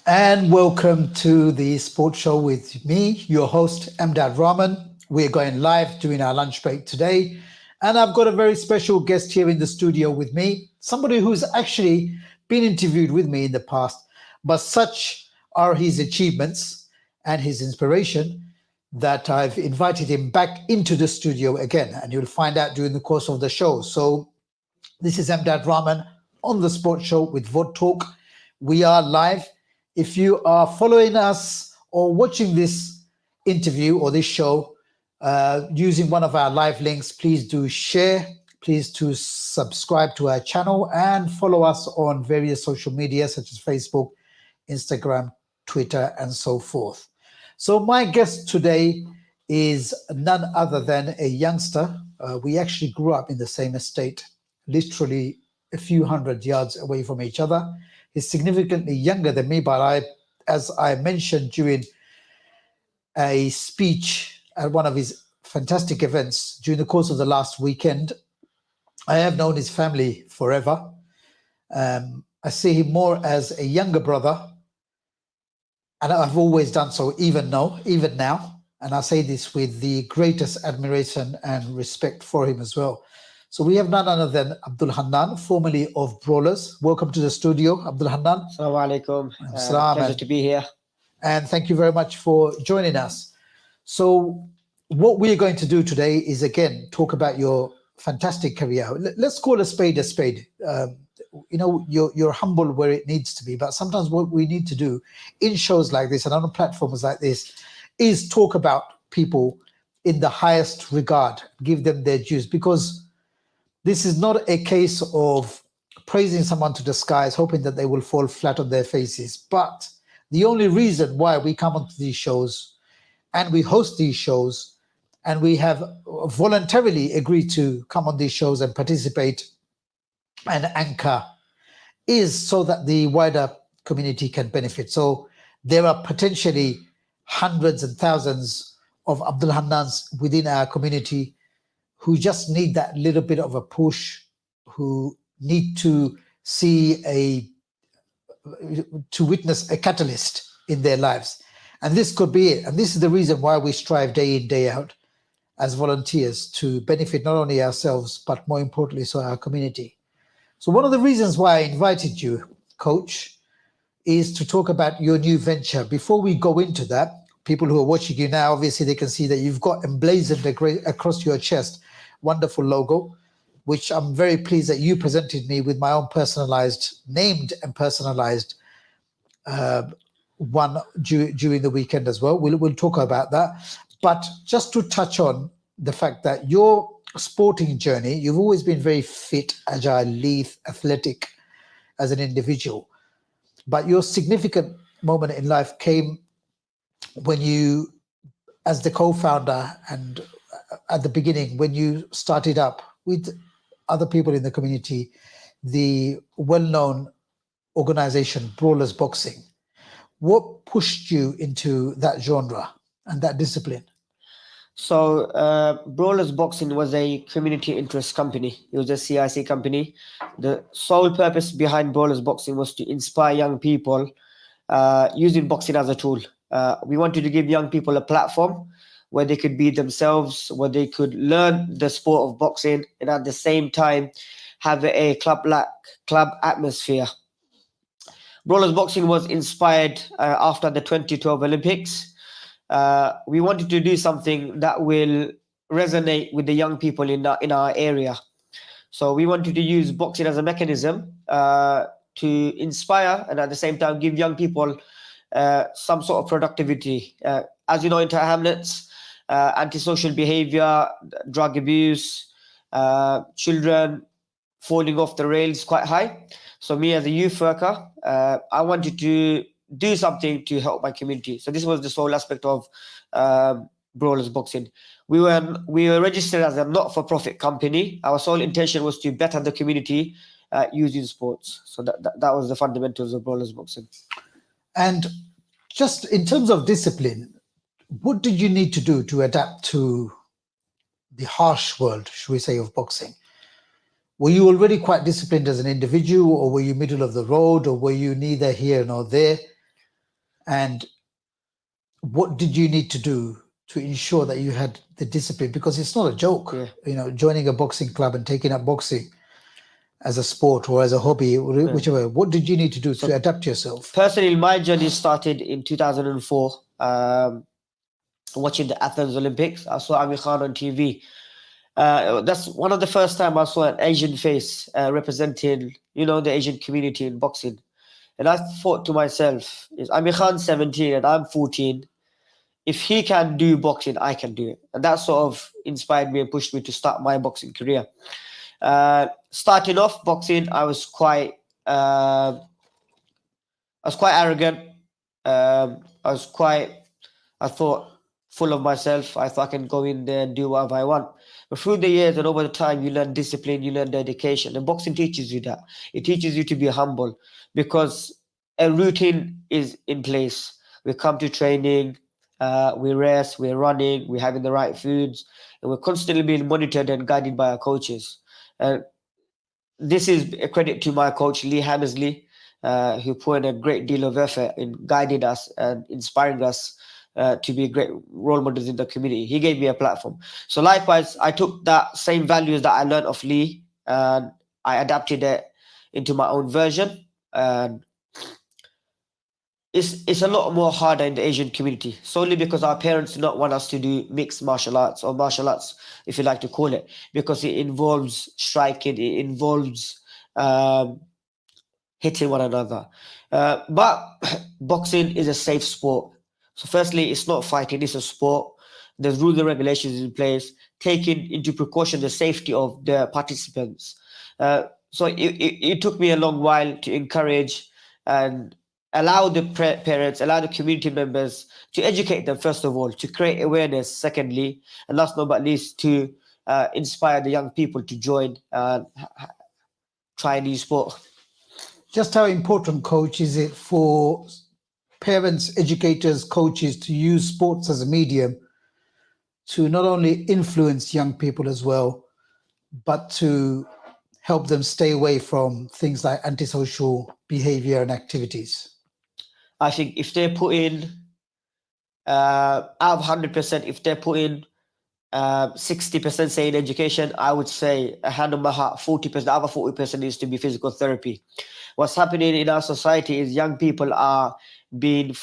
And welcome to the sports show with me, your host, Emdad Rahman. We're going live during our lunch break today. And I've got a very special guest here in the studio with me, somebody who's actually been interviewed with me in the past, but such are his achievements and his inspiration that I've invited him back into the studio again. And you'll find out during the course of the show. So this is Emdad Rahman on the sports show with Vod Talk. We are live. If you are following us or watching this interview or this show using one of our live links, please do share, please do subscribe to our channel and follow us on various social media such as Facebook, Instagram, Twitter, and so forth. So my guest today is none other than a youngster. We actually grew up in the same estate, literally a few hundred yards away from each other. He's significantly younger than me, but as I mentioned during a speech at one of his fantastic events during the course of the last weekend, I have known his family forever. I see him more as a younger brother, and I've always done so, even now. And I say this with the greatest admiration and respect for him as well. So we have none other than Abdul Hannan, formerly of Brawlers. Welcome to the studio, Abdul Hannan. Assalamu alaikum. Pleasure to be here. And thank you very much for joining us. So what we're going to do today is, again, talk about your fantastic career. Let's call a spade a spade. You're humble where it needs to be, but sometimes what we need to do in shows like this and on platforms like this is talk about people in the highest regard, give them their dues, because this is not a case of praising someone to the skies, hoping that they will fall flat on their faces. But the only reason why we come onto these shows and we host these shows and we have voluntarily agreed to come on these shows and participate and anchor is so that the wider community can benefit. So there are potentially hundreds and thousands of Abdul Hannans within our community who just need that little bit of a push, who need to witness a catalyst in their lives. And this could be it. And this is the reason why we strive day in, day out as volunteers to benefit not only ourselves, but more importantly, so our community. So one of the reasons why I invited you, Coach, is to talk about your new venture. Before we go into that, people who are watching you now, obviously they can see that you've got emblazoned across your chest wonderful logo, which I'm very pleased that you presented me with my own named and personalized one during the weekend as well. We'll talk about that. But just to touch on the fact that your sporting journey, you've always been very fit, agile, lithe, athletic as an individual. But your significant moment in life came when you, as the co-founder and at the beginning, when you started up with other people in the community, the well-known organization, Brawlers Boxing. What pushed you into that genre and that discipline? So Brawlers Boxing was a community interest company. It was a CIC company. The sole purpose behind Brawlers Boxing was to inspire young people using boxing as a tool. We wanted to give young people a platform where they could be themselves, where they could learn the sport of boxing and at the same time have a club atmosphere. Brawlers Boxing was inspired after the 2012 Olympics. We wanted to do something that will resonate with the young people in our area. So we wanted to use boxing as a mechanism to inspire and at the same time give young people some sort of productivity. As you know, in hamlets, antisocial behavior, drug abuse, children falling off the rails quite high. So me as a youth worker, I wanted to do something to help my community. So this was the sole aspect of Brawlers Boxing. We were registered as a not-for-profit company. Our sole intention was to better the community using sports. So that was the fundamentals of Brawlers Boxing. And just in terms of discipline, what did you need to do to adapt to the harsh world, should we say, of boxing? Were you already quite disciplined as an individual, or were you middle of the road, or were you neither here nor there? And what did you need to do to ensure that you had the discipline? Because it's not a joke, joining a boxing club and taking up boxing as a sport or as a hobby, whichever. What did you need to do to adapt yourself? Personally, my journey started in 2004, watching the Athens Olympics. I saw Amir Khan on TV. That's one of the first time I saw an Asian face representing, the Asian community in boxing. And I thought to myself, is Amir Khan 17 and I'm 14. If he can do boxing, I can do it. And that sort of inspired me and pushed me to start my boxing career. Starting off boxing, I was quite arrogant. I thought full of myself. I thought I can go in there and do whatever I want. But through the years and over the time, you learn discipline, you learn dedication. And boxing teaches you that. It teaches you to be humble because a routine is in place. We come to training, we rest, we're running, we're having the right foods, and we're constantly being monitored and guided by our coaches. And this is a credit to my coach, Lee Hammersley, who put in a great deal of effort in guiding us and inspiring us to be great role models in the community. He gave me a platform. So likewise, I took that same values that I learned of Lee and I adapted it into my own version. And it's a lot more harder in the Asian community, solely because our parents do not want us to do mixed martial arts or martial arts, if you like to call it, because it involves striking, it involves hitting one another. But boxing is a safe sport. So firstly, it's not fighting, it's a sport. There's rules and regulations in place, taking into precaution the safety of the participants. So it took me a long while to encourage and allow the parents, allow the community members to educate them, first of all, to create awareness, secondly, and last but not least, to inspire the young people to join and try a new sport. Just how important, coach, is it for parents, educators, coaches to use sports as a medium to not only influence young people as well, but to help them stay away from things like antisocial behavior and activities? I think if they put in, out of 100%, if they put in 60% say in education, I would say a hand on my heart, 40%, the other 40% needs to be physical therapy. What's happening in our society is young people are being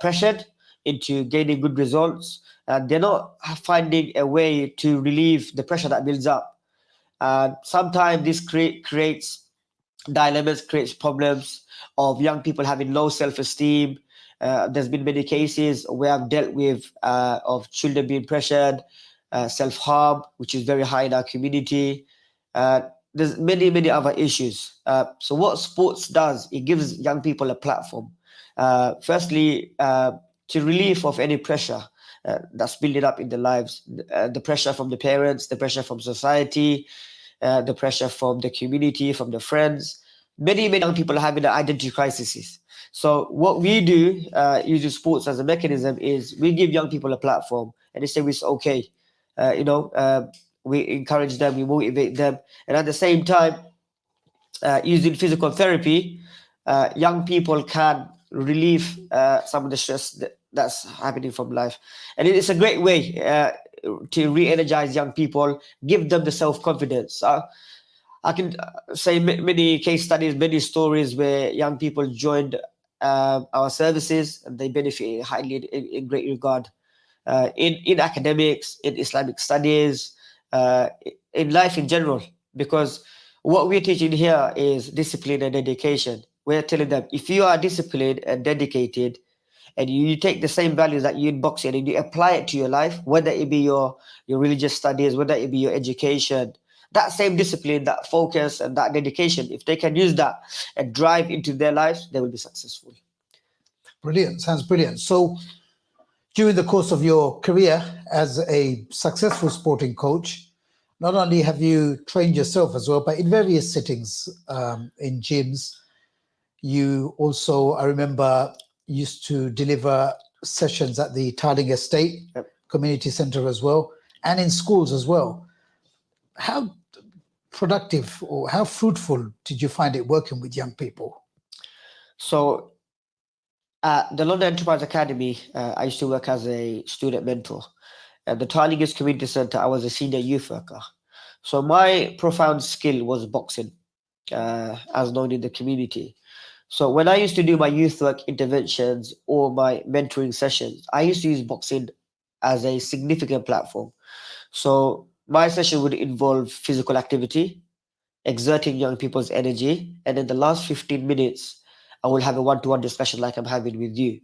pressured into gaining good results, and they're not finding a way to relieve the pressure that builds up. And sometimes this creates dilemmas, creates problems of young people having low self-esteem. There's been many cases where I've dealt with of children being pressured, self-harm, which is very high in our community. There's many other issues. So what sports does, it gives young people a platform. Firstly, to relieve of any pressure that's building up in their lives, the pressure from the parents, the pressure from society, the pressure from the community, from the friends. Many young people are having identity crises. So what we do, using sports as a mechanism, is we give young people a platform and they say it's okay. We encourage them, we motivate them. And at the same time, using physical therapy, young people can relieve some of the stress that's happening from life. And it's a great way to re-energize young people, give them the self-confidence. I can say many case studies, many stories where young people joined our services and they benefited highly in great regard in academics, in Islamic studies, in life in general. Because what we're teaching here is discipline and dedication. We're telling them, if you are disciplined and dedicated, and you take the same values that you in boxing and you apply it to your life, whether it be your religious studies, whether it be your education, that same discipline, that focus and that dedication, if they can use that and drive into their lives, they will be successful. Brilliant. Sounds brilliant. So during the course of your career as a successful sporting coach, not only have you trained yourself as well, but in various settings in gyms, you also, I remember, used to deliver sessions at the Tarling Estate Community Centre as well, and in schools as well. How productive or how fruitful did you find it working with young people? So At the London Enterprise Academy, I used to work as a student mentor. At the Tarlingus Community Centre, I was a senior youth worker. So my profound skill was boxing, as known in the community. So when I used to do my youth work interventions or my mentoring sessions, I used to use boxing as a significant platform. So my session would involve physical activity, exerting young people's energy, and in the last 15 minutes, I will have a one-to-one discussion like I'm having with you.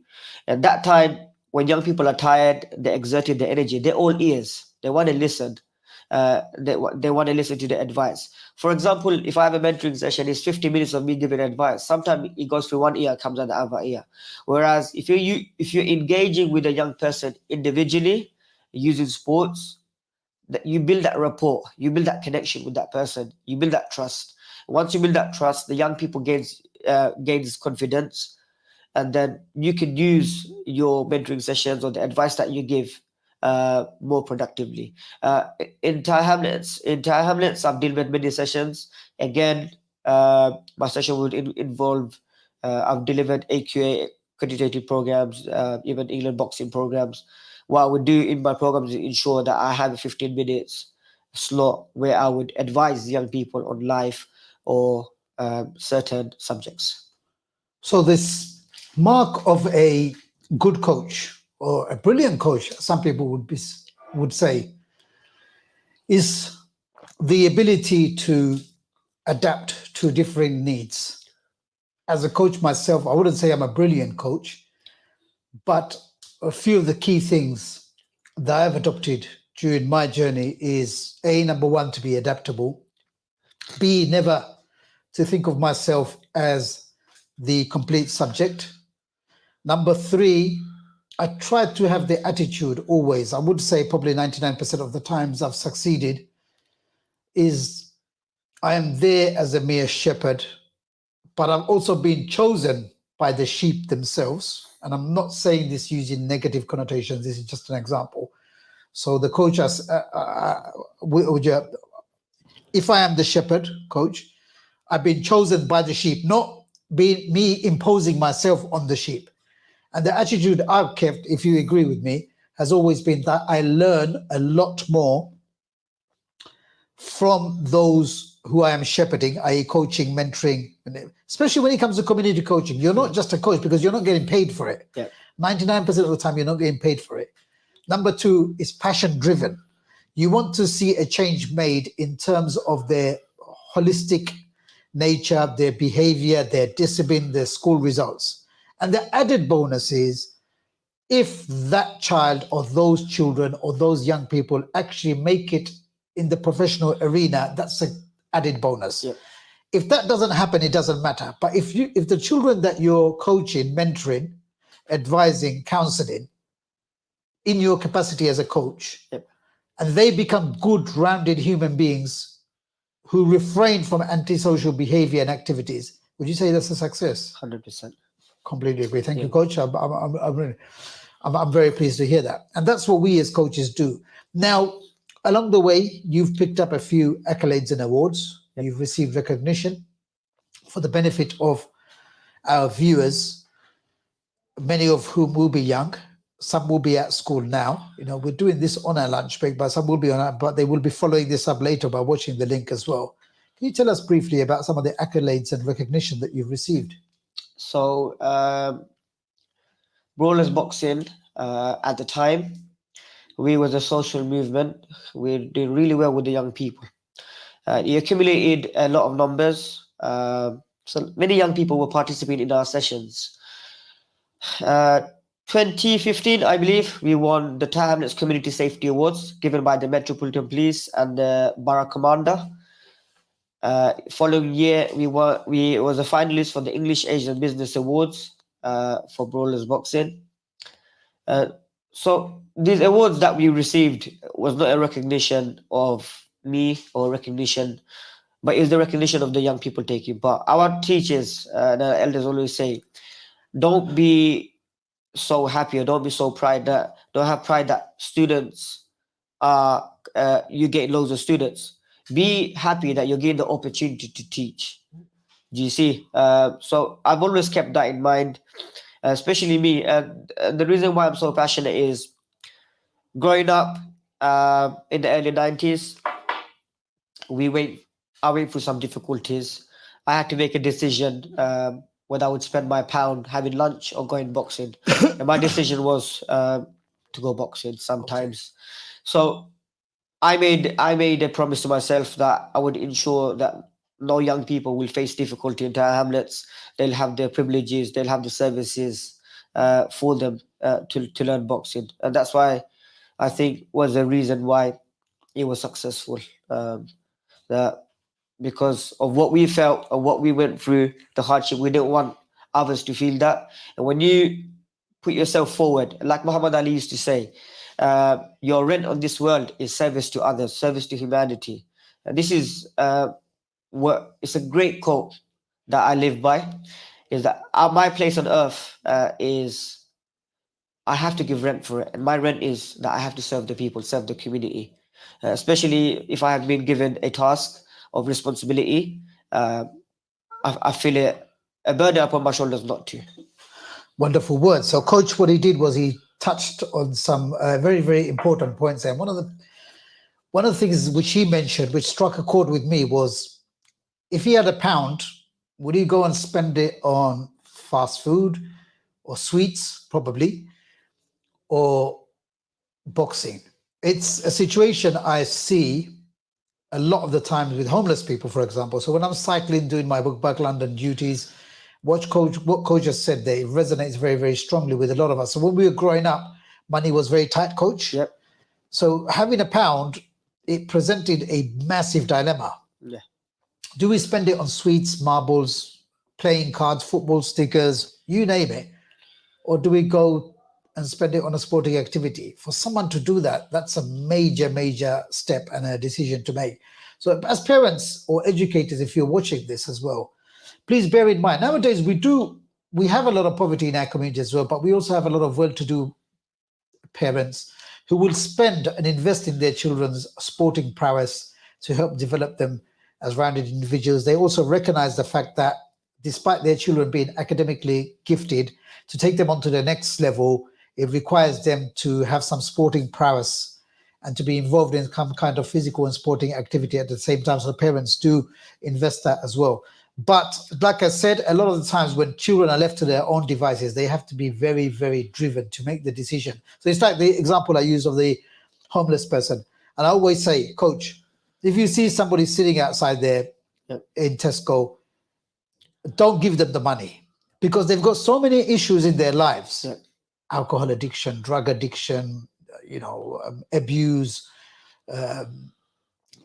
And that time, when young people are tired, they exerted their energy, they're all ears. They want to listen. They want to listen to the advice. For example, if I have a mentoring session, it's 50 minutes of me giving advice. Sometimes it goes through one ear, comes out the other ear. Whereas if you're engaging with a young person individually using sports, that you build that rapport, you build that connection with that person, you build that trust. Once you build that trust, the young people gains confidence, and then you can use your mentoring sessions or the advice that you give more productively. In Thai Hamlets, I've delivered many sessions. Again, my session would involve. I've delivered AQA accredited programs, even England boxing programs. What I would do in my programs is ensure that I have a 15 minutes slot where I would advise young people on life or certain subjects. So this mark of a good coach or a brilliant coach, some people would say, is the ability to adapt to differing needs. As a coach myself, I wouldn't say I'm a brilliant coach, but a few of the key things that I've adopted during my journey is A, number one, to be adaptable. B, never to think of myself as the complete subject. Number three, I try to have the attitude always, I would say probably 99% of the times I've succeeded, is I am there as a mere shepherd, but I've also been chosen by the sheep themselves. And I'm not saying this using negative connotations, this is just an example. So the coach has, if I am the shepherd coach, I've been chosen by the sheep, not being me imposing myself on the sheep. And the attitude I've kept, if you agree with me, has always been that I learn a lot more from those who I am shepherding, i.e. coaching, mentoring, especially when it comes to community coaching. You're not just a coach because you're not getting paid for it. Yeah. 99% of the time, you're not getting paid for it. Number two is passion driven. You want to see a change made in terms of their holistic nature, their behavior, their discipline, their school results. And the added bonus is if that child or those children or those young people actually make it in the professional arena, that's an added bonus. Yeah. If that doesn't happen, it doesn't matter. But if the children that you're coaching, mentoring, advising, counseling, in your capacity as a coach, Yep. and they become good, rounded human beings who refrain from antisocial behavior and activities, would you say that's a success? 100%. Completely agree. Thank you, Coach. I'm very pleased to hear that. And that's what we as coaches do. Now, along the way, you've picked up a few accolades and awards. You've received recognition. For the benefit of our viewers, many of whom will be young, some will be at school now. You know, we're doing this on our lunch break, but some will be but they will be following this up later by watching the link as well. Can you tell us briefly about some of the accolades and recognition that you've received? So, Brawlers Boxing, at the time, we was a social movement. We did really well with the young people. It accumulated a lot of numbers. So many young people were participating in our sessions. 2015, I believe, we won the Thai Hamlets Community Safety Awards given by the Metropolitan Police and the Borough Commander. Following year, we was a finalist for the English Asian Business Awards for Brawlers Boxing. So these awards that we received was not a recognition of me or recognition, but it's the recognition of the young people taking part. Our teachers and our elders always say, don't be so happy or don't be so don't have pride that students are, you get loads of students. Be happy that you're getting the opportunity to teach. Do you see? So I've always kept that in mind. especially me. And the reason why I'm so passionate is growing up in the early 90s, we went I went through some difficulties. I had to make a decision whether I would spend my pound having lunch or going boxing. And my decision was to go boxing sometimes. So I made a promise to myself that I would ensure that no young people will face difficulty in their hamlets. They'll have the privileges, they'll have the services for them to learn boxing. And that's why I think was the reason why it was successful. That because of what we felt and what we went through, the hardship, we didn't want others to feel that. And when you put yourself forward, like Muhammad Ali used to say, your rent on this world is service to others, service to humanity. And this is what it's a great quote that I live by. Is that my place on earth is I have to give rent for it, and my rent is that I have to serve the people, serve the community, especially if I have been given a task of responsibility. I feel it a burden upon my shoulders not to. Wonderful words. So, Coach, what he did was he touched on some very, very important points. And one of the things which he mentioned, which struck a chord with me, was if he had a pound, would he go and spend it on fast food or sweets, probably, or boxing? It's a situation I see a lot of the times with homeless people, for example. So when I'm cycling, doing my Back London duties, what Coach has said there, it resonates very, very strongly with a lot of us. So when we were growing up, money was very tight, Coach. Yep. So having a pound, it presented a massive dilemma. Yeah. Do we spend it on sweets, marbles, playing cards, football stickers, you name it? Or do we go and spend it on a sporting activity? For someone to do that, that's a major, major step and a decision to make. So as parents or educators, if you're watching this as well, please bear in mind, nowadays we have a lot of poverty in our community as well, but we also have a lot of well-to-do parents who will spend and invest in their children's sporting prowess to help develop them as rounded individuals. They also recognize the fact that despite their children being academically gifted, to take them onto the next level, it requires them to have some sporting prowess and to be involved in some kind of physical and sporting activity at the same time. So parents do invest that as well. But like I said, a lot of the times when children are left to their own devices, they have to be very, very driven to make the decision. So it's like the example I use of the homeless person. And I always say, Coach, if you see somebody sitting outside there in Tesco, don't give them the money because they've got so many issues in their lives. Alcohol addiction, drug addiction, abuse,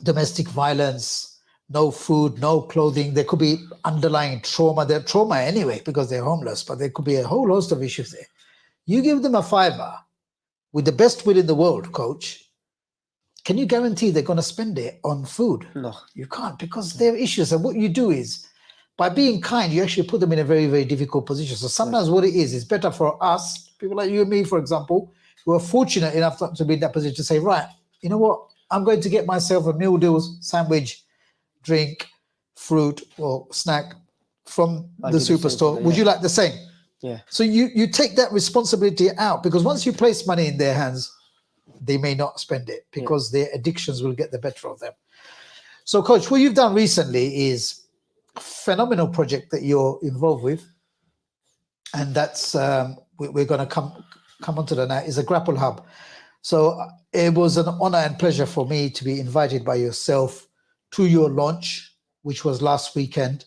domestic violence, no food, no clothing. There could be underlying trauma. They're trauma anyway because they're homeless, but there could be a whole host of issues there. You give them a fiver with the best will in the world, Coach. Can you guarantee they're going to spend it on food? No. You can't because there are issues. And what you do is, by being kind, you actually put them in a very, very difficult position. So sometimes what it is better for us, people like you and me, for example, who are fortunate enough to be in that position to say, right, you know what? I'm going to get myself a meal deal sandwich, drink, fruit or snack from the superstore. Would you like the same? Yeah. So you take that responsibility out because once you place money in their hands, they may not spend it because their addictions will get the better of them. So, Coach, what you've done recently is a phenomenal project that you're involved with, and that's we're going to come onto that now. Is a Grapple Hub. So it was an honor and pleasure for me to be invited by yourself to your launch, which was last weekend,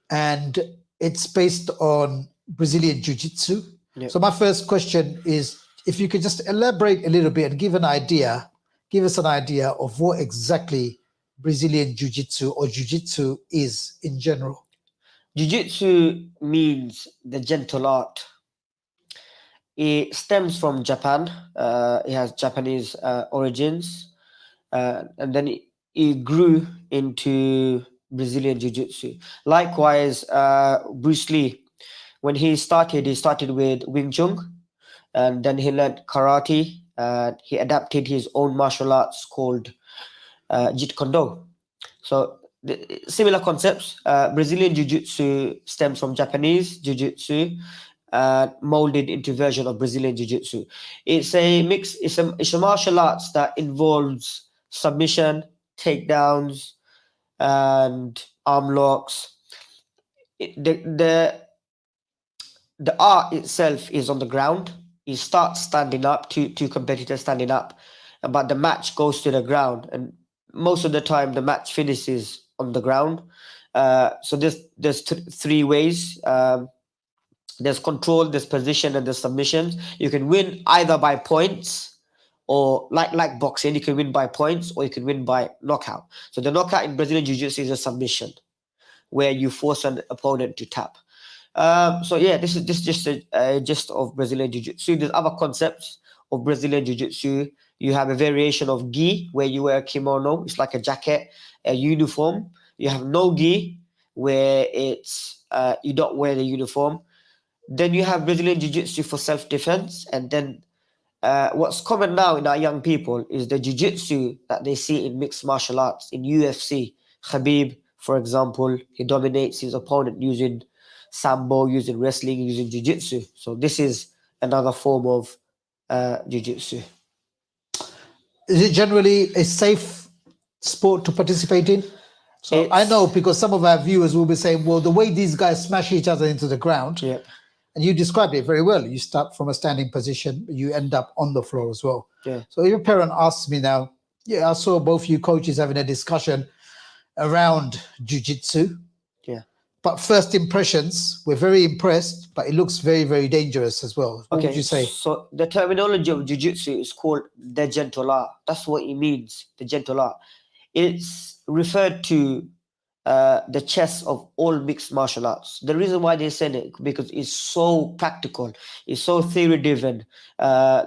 and it's based on Brazilian Jiu Jitsu. Yep. So my first question is, if you could just elaborate a little bit and give us an idea of what exactly Brazilian Jiu Jitsu or Jiu Jitsu is in general. Jiu Jitsu means the gentle art. It stems from Japan. It has Japanese origins, and then it grew into Brazilian Jiu Jitsu. Likewise, Bruce Lee, when he started with Wing Chun, and then he learned karate. He adapted his own martial arts called Jeet Kune Do. So similar concepts. Brazilian Jiu Jitsu stems from Japanese Jiu Jitsu, molded into version of Brazilian Jiu Jitsu. It's a mix. It's a martial arts that involves submission, takedowns, and arm locks. It, the art itself is on the ground. You start standing up, two competitors standing up, but the match goes to the ground, and most of the time the match finishes on the ground. So there's three ways. There's control, there's position, and there's submissions. You can win either by points, or like boxing, you can win by points, or you can win by knockout. So the knockout in Brazilian Jiu-Jitsu is a submission, where you force an opponent to tap. So yeah, this is just a gist of Brazilian Jiu-Jitsu. There's other concepts of Brazilian Jiu-Jitsu. You have a variation of gi, where you wear a kimono. It's like a jacket, a uniform. You have no gi, where it's you don't wear the uniform. Then you have Brazilian Jiu-Jitsu for self-defense. And then what's common now in our young people is the Jiu-Jitsu that they see in mixed martial arts, in UFC. Khabib, for example, he dominates his opponent using sambo, using wrestling, using Jiu-Jitsu. So this is another form of Jiu-Jitsu. Is it generally a safe sport to participate in? So I know, because some of our viewers will be saying, well, the way these guys smash each other into the ground, Yeah. and you described it very well. You start from a standing position, you end up on the floor as well. Yeah. So if a parent asks me now, yeah, I saw both you coaches having a discussion around jiu-jitsu. Yeah. But first impressions, we're very impressed, but it looks very, very dangerous as well. What would you say? So the terminology of Jiu-Jitsu is called the gentle art. That's what it means, the gentle art. It's referred to the chess of all mixed martial arts. The reason why they said it, because it's so practical, it's so theory driven.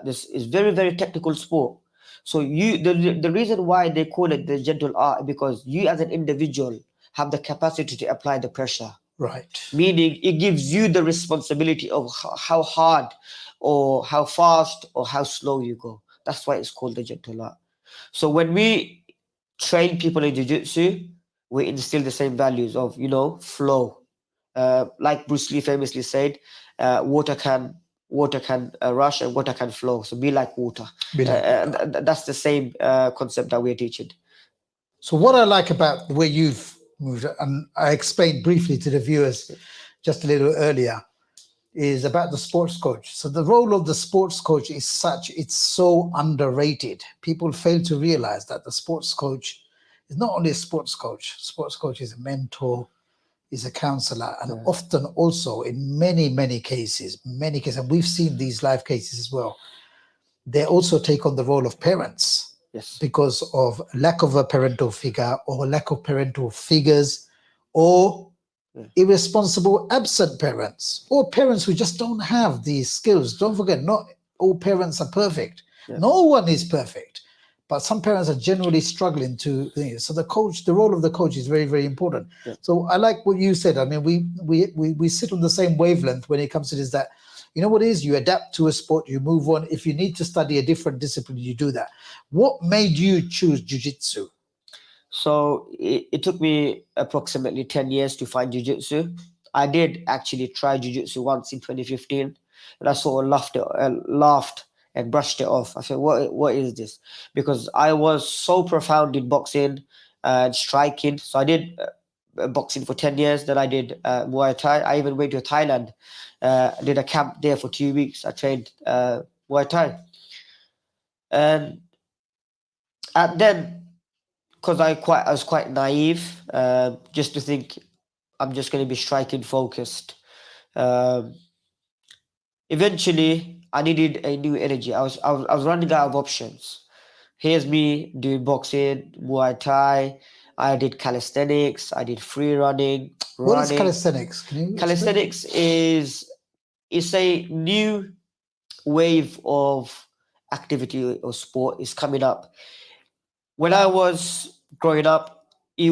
This is very, very technical sport. So the reason why they call it the gentle art, because you as an individual have the capacity to apply the pressure. Right. Meaning it gives you the responsibility of how hard or how fast or how slow you go. That's why it's called the gentle art. So when we train people in Jiu-Jitsu, we instill the same values of, flow. Like Bruce Lee famously said, water can rush and water can flow. So be like water. That's the same concept that we're teaching. So what I like about the way you've moved, and I explained briefly to the viewers just a little earlier, is about the sports coach. So the role of the sports coach is it's so underrated. People fail to realize that the sports coach is not only a sports coach is a mentor, is a counselor, and often also in many cases, and we've seen these live cases as well, they also take on the role of parents. Yes. Because of lack of a parental figure, or lack of parental figures, or irresponsible absent parents, or parents who just don't have these skills. Don't forget, not all parents are perfect. No one is perfect, but some parents are generally struggling to. So the role of the coach is very, very important. So I like what you said. I mean, we sit on the same wavelength when it comes to this, that you know what it is, you adapt to a sport, you move on. If you need to study a different discipline, you do that. What made you choose jiu-jitsu? So it took me approximately 10 years to find jiu-jitsu. I did actually try jiu-jitsu once in 2015, and I sort of laughed and brushed it off. I said, what is this? Because I was so profound in boxing and striking. So I did boxing for 10 years. Then I did Muay Thai. I even went to Thailand. I did a camp there for 2 weeks. I trained Muay Thai. And then, because I was quite naive, just to think I'm just going to be striking focused. Eventually, I needed a new energy. I was running out of options. Here's me doing boxing, Muay Thai. I did calisthenics. I did free running. What is calisthenics? Calisthenics is a new wave of activity or sport is coming up. When I was growing up, it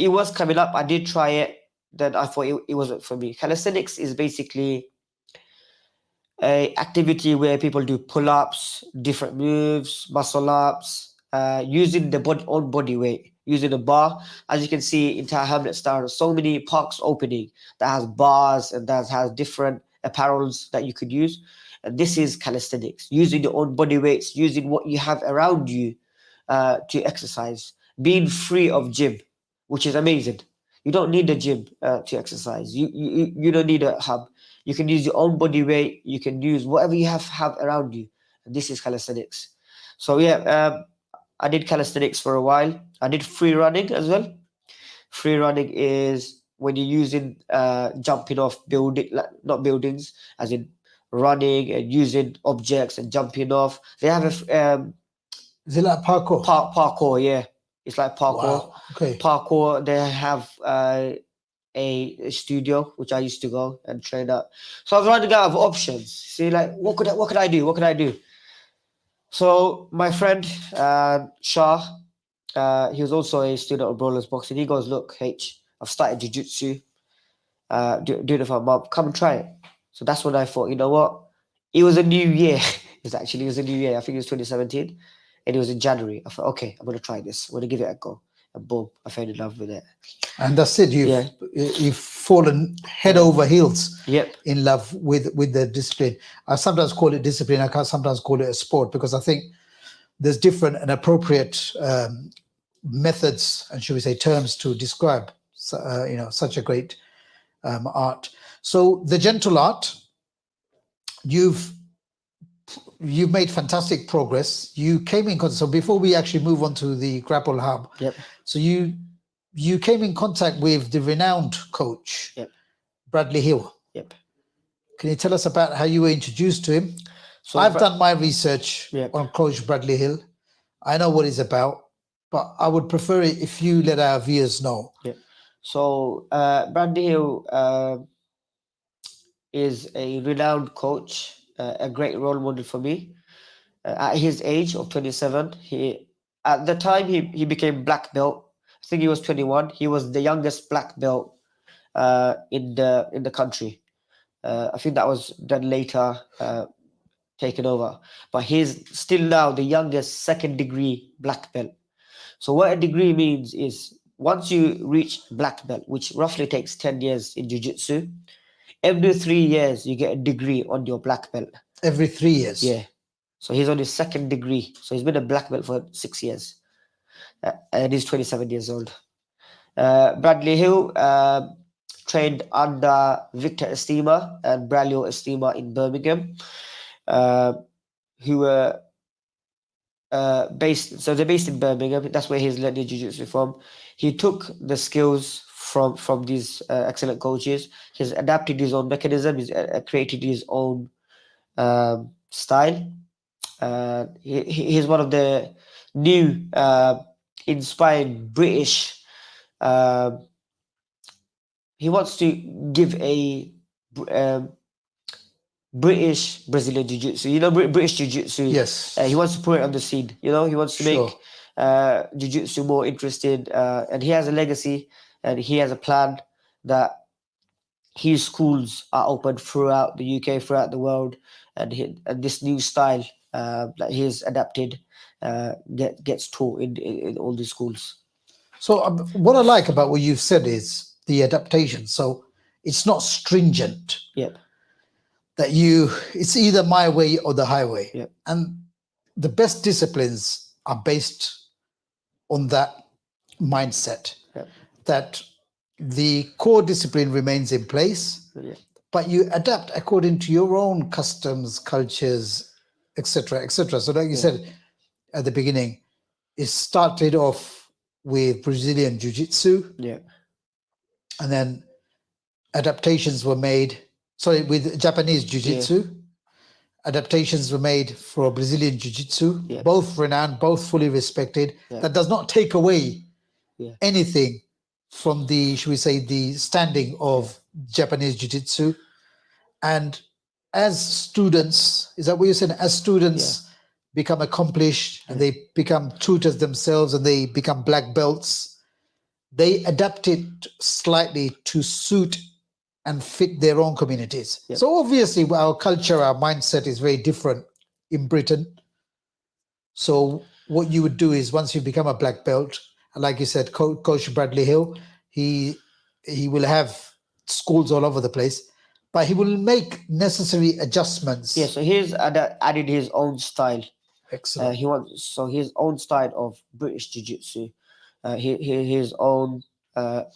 was coming up. I did try it. Then I thought it wasn't for me. Calisthenics is basically a activity where people do pull-ups, different moves, muscle ups, using the own body weight, using a bar. As you can see in Thai Hamlet Star, so many parks opening that has bars and that has different apparels that you could use. And this is calisthenics, using your own body weights, using what you have around you to exercise, being free of gym, which is amazing. You don't need a gym to exercise. You don't need a hub. You can use your own body weight. You can use whatever you have around you. And this is calisthenics. So yeah, I did calisthenics for a while. I did free running as well. Free running is when you're using jumping off building, like not buildings, as in running and using objects and jumping off. They have a Is it like parkour? parkour, yeah. It's like parkour. Wow. Okay. Parkour. They have a studio which I used to go and train at. So I was running out of options. See, like what could I do? What could I do? So my friend Shah, he was also a student of Brawlers Boxing. He goes, look, H, I've started jiu-jitsu, doing it for a month. Come and try it. So that's when I thought, you know what? It was a new year. It was a new year. I think it was 2017. And it was in January. I thought, okay, I'm going to try this. I'm going to give it a go. And boom, I fell in love with it. And that's it. You've fallen head over heels in love with the discipline. I sometimes call it discipline. I can sometimes call it a sport, because I think there's different and appropriate methods and, should we say, terms to describe such a great art. So the gentle art, you've made fantastic progress. You came in contact. So before we actually move on to the Grapple Hub, so you came in contact with the renowned coach, Bradley Hill. Can you tell us about how you were introduced to him? So I've done my research on Coach Bradley Hill. I know what he's about, but I would prefer it if you let our viewers know. So Bradley Hill is a renowned coach, a great role model for me. At his age of 27, at the time he became black belt. I think he was 21. He was the youngest black belt in the country. I think that was then later taken over. But he's still now the youngest second degree black belt. So what a degree means is once you reach black belt, which roughly takes 10 years in jiu-jitsu, every 3 years you get a degree on your black belt. Every 3 years? Yeah. So he's on his second degree. So he's been a black belt for 6 years. And he's 27 years old. Bradley Hill trained under Victor Estima and Braulio Estima in Birmingham, who were they're based in Birmingham. That's where he's learning jiu-jitsu from. He took the skills from these excellent coaches. He's adapted his own mechanism. He's created his own style. He's one of the new inspired British. He wants to give a British Brazilian Jiu Jitsu. You know, British Jiu Jitsu. Yes. He wants to put it on the scene. You know, he wants to make Jiu Jitsu more interesting. And he has a legacy, and he has a plan that his schools are open throughout the UK, throughout the world, and this new style that he's adapted gets taught in all the schools. So what I like about what you've said is the adaptation. So it's not stringent. That it's either my way or the highway. And the best disciplines are based on that mindset. That the core discipline remains in place, but you adapt according to your own customs, cultures, etc., etc. So like you said at the beginning, it started off with Brazilian Jiu Jitsu. And then adaptations were made, with Japanese Jiu Jitsu. Adaptations were made for Brazilian Jiu Jitsu, both renowned, both fully respected. That does not take away anything from the, should we say, the standing of Japanese Jiu Jitsu. And as students, is that what you said? As students become accomplished and they become tutors themselves and they become black belts, they adapt it slightly to suit and fit their own communities. So obviously our culture, our mindset is very different in Britain. So what you would do is once you become a black belt, like you said, Coach Bradley Hill, he will have schools all over the place. but he will make necessary adjustments. Yeah, so he's added his own style. Excellent. He wants his own style of British Jiu-Jitsu, his own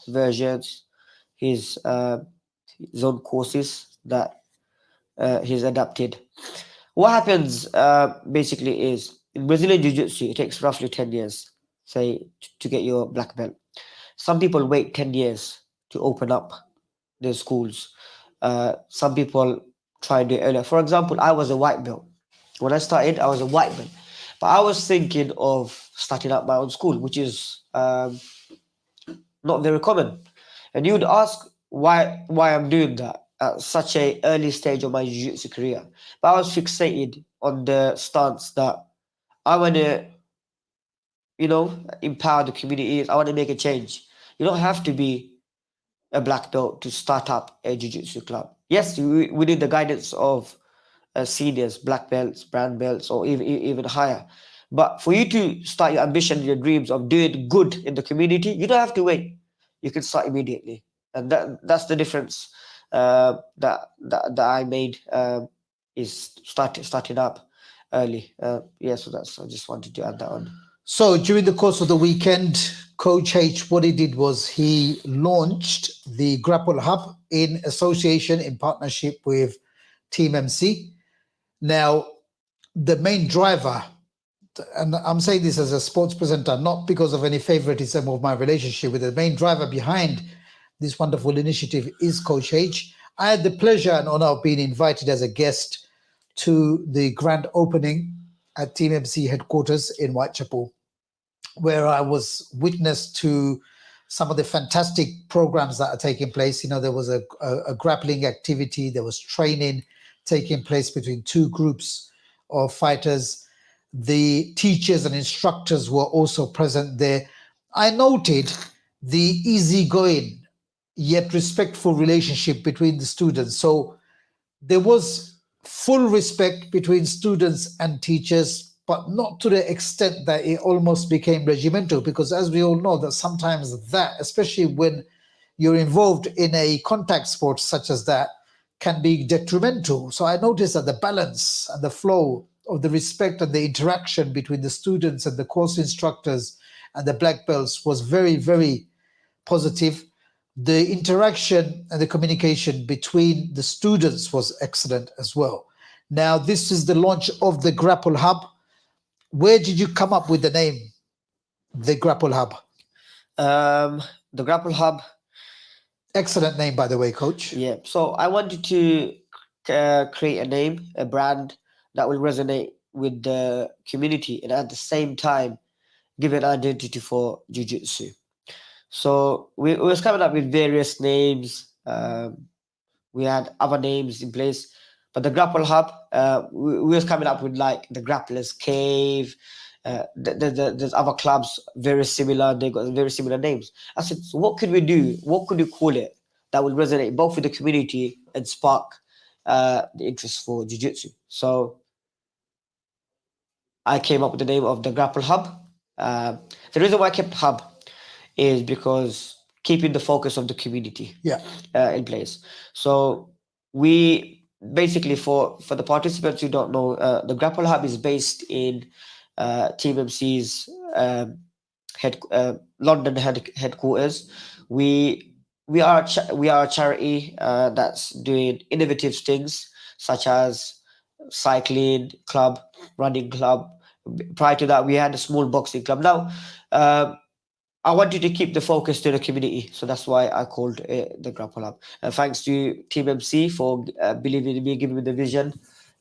versions, his own courses that he's adapted. What happens basically is in Brazilian Jiu-Jitsu, it takes roughly 10 years, say, to get your black belt. Some people wait 10 years to open up their schools. Some people try and do it earlier. For example, I was a white belt. When I started, I was a white belt. But I was thinking of starting up my own school, which is not very common. And you would ask why I'm doing that at such a early stage of my jiu-jitsu career. But I was fixated on the stance that I want to, empower the communities. I want to make a change. You don't have to be a black belt to start up a jiu-jitsu club. Yes, we need the guidance of seniors, black belts, brown belts, or even higher. But for you to start your ambition and your dreams of doing good in the community, you don't have to wait. You can start immediately, and that's the difference that I made is starting up early. So I just wanted to add that on. So during the course of the weekend, Coach H, what he did was he launched the Grapple Hub in association, in partnership with Team MC. Now, the main driver, and I'm saying this as a sports presenter, not because of any favoritism of my relationship with the main driver behind this wonderful initiative is Coach H. I had the pleasure and honor of being invited as a guest to the grand opening at Team MC headquarters in Whitechapel, where I was witness to some of the fantastic programs that are taking place. There was a grappling activity, there was training taking place between two groups of fighters. The teachers and instructors were also present there. I noted the easygoing yet respectful relationship between the students. So there was full respect between students and teachers, but not to the extent that it almost became regimental, because as we all know that sometimes that, especially when you're involved in a contact sport such as that, can be detrimental. So I noticed that the balance and the flow of the respect and the interaction between the students and the course instructors and the black belts was very, very positive. The interaction and the communication between the students was excellent as well. Now, this is the launch of the Grapple Hub. Where did you come up with the name, the Grapple Hub? The Grapple Hub. Excellent name, by the way, Coach. Yeah. So I wanted to create a name, a brand that will resonate with the community and at the same time give an identity for Jiu-Jitsu. So we was coming up with various names. We had other names in place, but the Grapple Hub, we was coming up with like the Grappler's Cave. There's other clubs very similar. They got very similar names. I said, so what could we do? What could we call it that would resonate both with the community and spark the interest for Jiu-Jitsu? So I came up with the name of the Grapple Hub. The reason why I kept Hub is because keeping the focus of the community in place. So we basically, for the participants who don't know, the Grapple Hub is based in Team MC's London headquarters. We are a charity that's doing innovative things such as cycling club, running club. Prior to that, we had a small boxing club. Now, I wanted to keep the focus to the community, so that's why I called it the Grapple Hub. Thanks to Team MC for believing in me, giving me the vision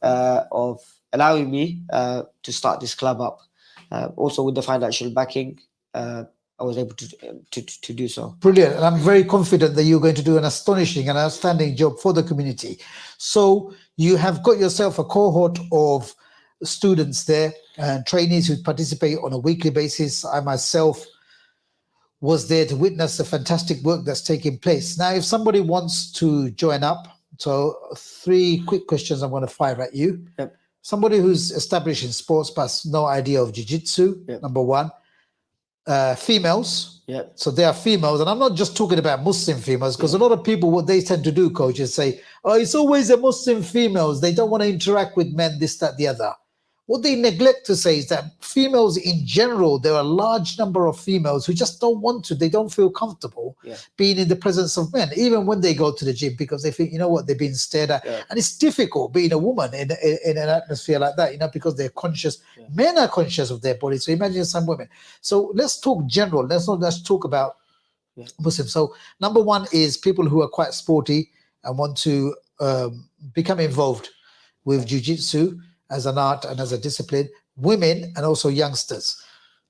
of allowing me to start this club up. Also, with the financial backing, I was able to do so. Brilliant, and I'm very confident that you're going to do an astonishing and outstanding job for the community. So you have got yourself a cohort of students there and trainees who participate on a weekly basis. I myself was there to witness the fantastic work that's taking place. Now, if somebody wants to join up, so 3 quick questions I'm going to fire at you. Yep. Somebody who's established in sports but has no idea of jiu-jitsu, number one. Females, Yeah. So there are females, and I'm not just talking about Muslim females, because a lot of people, what they tend to do, coach, is say, oh, it's always the Muslim females. They don't want to interact with men, this, that, the other. What they neglect to say is that females in general, there are a large number of females who just don't want to, they don't feel comfortable being in the presence of men, even when they go to the gym, because they think, you know what, they're being stared at. And it's difficult being a woman in an atmosphere like that, you know, because they're conscious. Men are conscious of their body. So imagine some women. So let's talk general. Let's not just talk about Muslims. So number one is people who are quite sporty and want to become involved with jiu-jitsu as an art and as a discipline, women and also youngsters.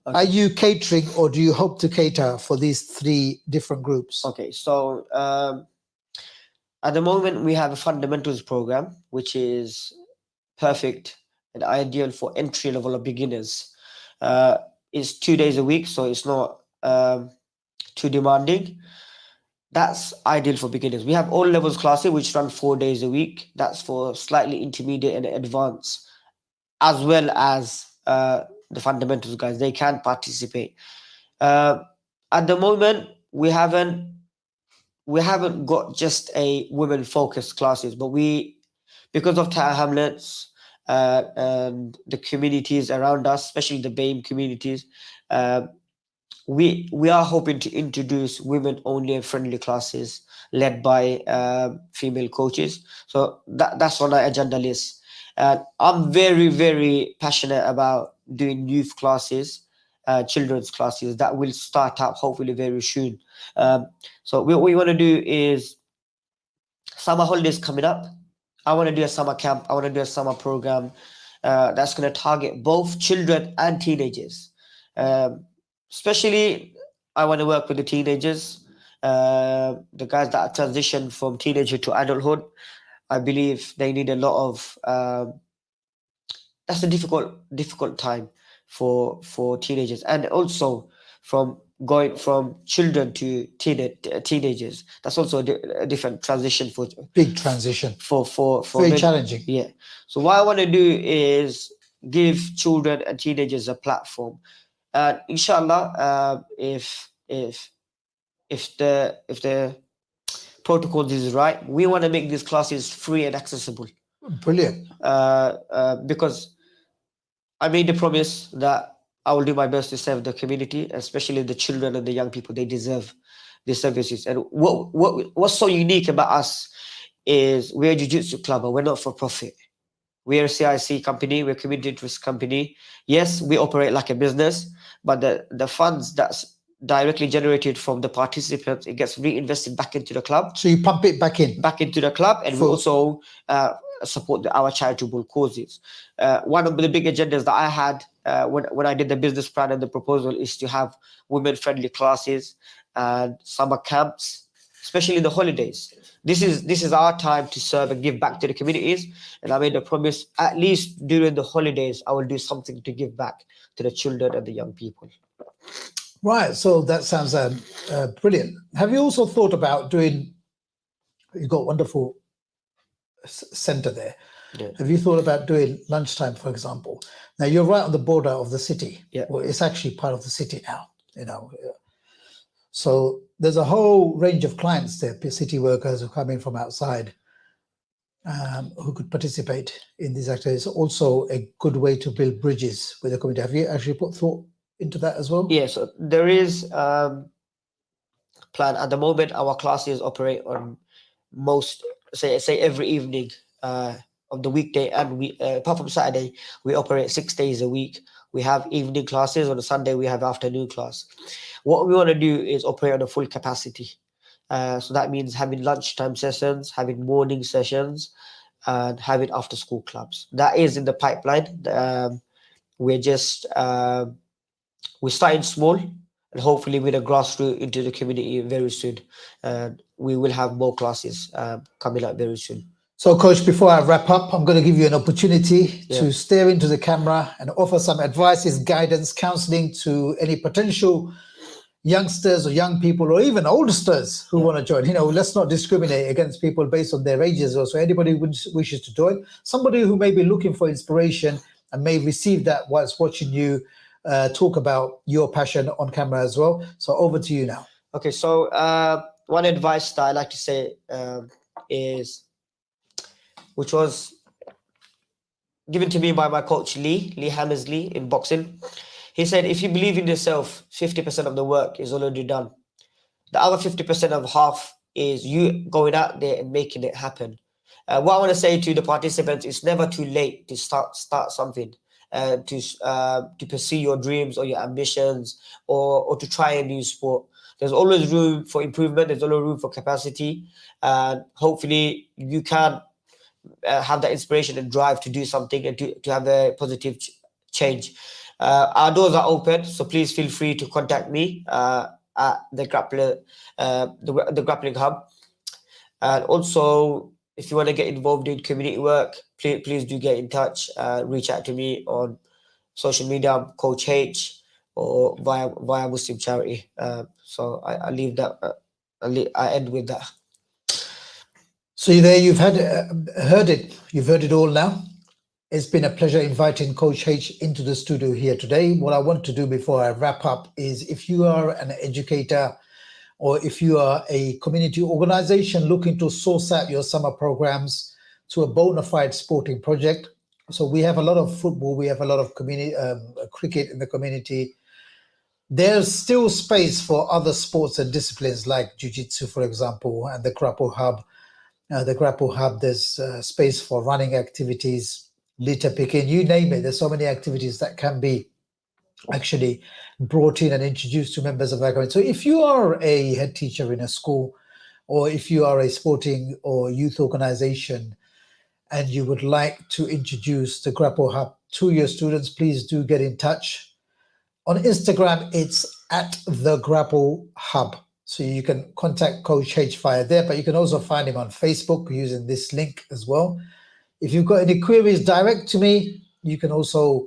Are you catering, or do you hope to cater for these three different groups? Okay, so at the moment we have a fundamentals program, which is perfect and ideal for entry level of beginners. It's 2 days a week, so it's not too demanding. That's ideal for beginners. We have all levels classes which run 4 days a week. That's for slightly intermediate and advanced, as well as the fundamentals guys. They can participate. At the moment, we haven't got just a women focused classes, but because of Tower Hamlets and the communities around us, especially the BAME communities, we are hoping to introduce women only and friendly classes led by female coaches. So that's on our agenda list. And I'm very, very passionate about doing youth classes, children's classes that will start up hopefully very soon. So what we want to do is summer holidays coming up. I want to do a summer camp. I want to do a summer program that's going to target both children and teenagers. Especially, I want to work with the teenagers, the guys that transition from teenager to adulthood. I believe they need a lot of. That's a difficult time for teenagers, and also from going from children to teenagers. That's also a different transition for big transition for very challenging. Yeah. So what I want to do is give children and teenagers a platform. And inshallah, if the protocols is right, we want to make these classes free and accessible. Brilliant. Because I made a promise that I will do my best to serve the community, especially the children and the young people. They deserve these services. And what's so unique about us is we're a jiu-jitsu club, but we're not for profit. We're a CIC company, we're a community interest company. Yes, we operate like a business, but the funds that's directly generated from the participants, it gets reinvested back into the club. So you pump it back into the club, and we also support our charitable causes. One of the big agendas that I had when I did the business plan and the proposal is to have women-friendly classes and summer camps, especially in the holidays. This is our time to serve and give back to the communities. And I made a promise, at least during the holidays, I will do something to give back to the children and the young people. Right. So that sounds brilliant. Have you also thought about doing, you've got a wonderful center there. Yeah. Have you thought about doing lunchtime, for example? Now you're right on the border of the city. Yeah. Well, it's actually part of the city now, you know. So there's a whole range of clients there, city workers who come in from outside, who could participate in these activities. Also a good way to build bridges with the community. Have you actually put thought into that as well? Yes, yeah, so there is plan at the moment. Our classes operate on most, say every evening of the weekday, and we apart from Saturday, we operate 6 days a week. We have evening classes. On a Sunday, we have afternoon class. What we want to do is operate on a full capacity. So that means having lunchtime sessions, having morning sessions, and having after school clubs. That is in the pipeline. We're just we're starting small, and hopefully with a grassroots into the community very soon. We will have more classes coming up very soon. So, Coach, before I wrap up, I'm going to give you an opportunity to stare into the camera and offer some advice, guidance, counseling to any potential youngsters or young people or even oldsters who want to join. You know, let's not discriminate against people based on their ages. Or so anybody who wishes to join, somebody who may be looking for inspiration and may receive that whilst watching you talk about your passion on camera as well. So over to you now. Okay, so one advice that I like to say is, which was given to me by my coach Lee Hammersley in boxing. He said, if you believe in yourself, 50% of the work is already done. The other 50% of half is you going out there and making it happen. What I want to say to the participants, it's never too late to start something, to pursue your dreams or your ambitions, or to try a new sport. There's always room for improvement. There's always room for capacity, and hopefully you can have that inspiration and drive to do something and to have a positive change. Our doors are open, so please feel free to contact me at the the Grappling Hub. And also, if you want to get involved in community work, please do get in touch. Reach out to me on social media, I'm Coach H, or via Muslim Charity. So I leave that. I end with that. So there you've heard it. You've heard it all now. It's been a pleasure inviting Coach H into the studio here today. What I want to do before I wrap up is, if you are an educator or if you are a community organization looking to source out your summer programs to a bona fide sporting project. So we have a lot of football, we have a lot of community cricket in the community. There's still space for other sports and disciplines like Jiu Jitsu, for example, and the Grapple Hub. There's space for running activities, litter picking, you name it. There's so many activities that can be actually brought in and introduced to members of our community. So if you are a head teacher in a school, or if you are a sporting or youth organization and you would like to introduce the Grapple Hub to your students, please do get in touch. On Instagram, it's at the Grapple Hub. So you can contact Coach H via there, but you can also find him on Facebook using this link as well. If you've got any queries direct to me, you can also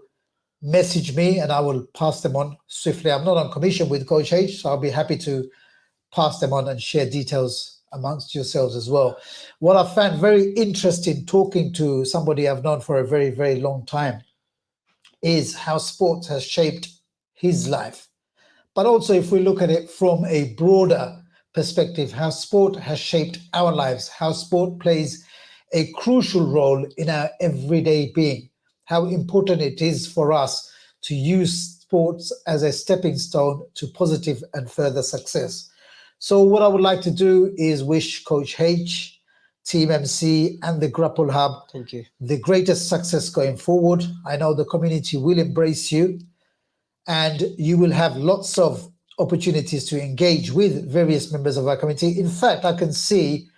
message me and I will pass them on swiftly. I'm not on commission with Coach H, so I'll be happy to pass them on and share details amongst yourselves as well. What I found very interesting talking to somebody I've known for a very, very long time is how sports has shaped his life. But also, if we look at it from a broader perspective, how sport has shaped our lives, how sport plays a crucial role in our everyday being, how important it is for us to use sports as a stepping stone to positive and further success. So what I would like to do is wish Coach H, Team MC, and the Grapple Hub Thank you. the greatest success going forward. I know the community will embrace you, and you will have lots of opportunities to engage with various members of our community. In fact, I can see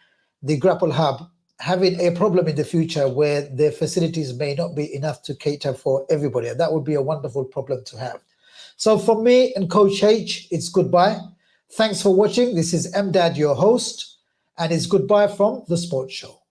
the Grapple Hub having a problem in the future where their facilities may not be enough to cater for everybody. And that would be a wonderful problem to have. So from me and Coach H, it's goodbye. Thanks for watching. This is Emdad, your host, and it's goodbye from The Sports Show.